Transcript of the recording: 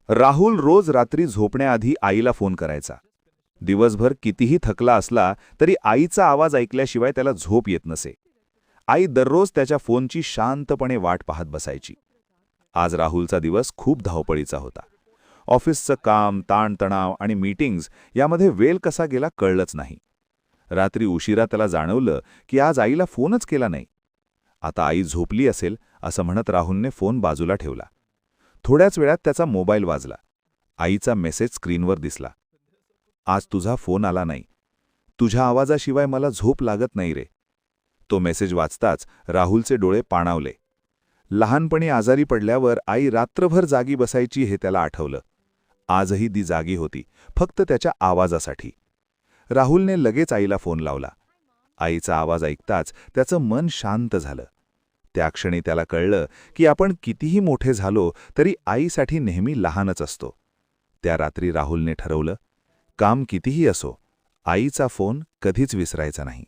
राहुल रोज रात्री झोपण्याआधी आईला फोन करायचा. दिवसभर कितीही थकला असला तरी आईचा आवाज ऐकल्याशिवाय त्याला झोप येत नसे. आई दररोज त्याच्या फोनची शांतपणे वाट पाहत बसायची. आज राहुलचा दिवस खूप धावपळीचा होता. ऑफिसचं काम, ताणतणाव आणि मीटिंग्ज यामध्ये वेळ कसा गेला कळलंच नाही. रात्री उशिरा त्याला जाणवलं की आज आईला फोनच केला नाही. आता आई झोपली असेल असं म्हणत राहुलने फोन बाजूला ठेवला. थोड्याच वेळात त्याचा मोबाईल वाजला. आईचा मेसेज स्क्रीनवर दिसला. आज तुझा फोन आला नाही. तुझ्या आवाजाशिवाय मला झोप लागत नाही रे. तो मेसेज वाचताच राहुलचे डोळे पाणावले. लहानपणी आजारी पडल्यावर आई रात्रभर जागी बसायची हे त्याला आठवलं. आजही ती जागी होती, फक्त त्याच्या आवाजासाठी. राहुलने लगेच आईला फोन लावला. आईचा आवाज ऐकताच त्याचं मन शांत झालं. त्या क्षणी त्याला कळलं की आपण कितीही मोठे झालो तरी आईसाठी नेहमी लहानच असतो. त्या रात्री राहुलने ठरवलं, काम कितीही असो, आईचा फोन कधीच विसरायचा नाही.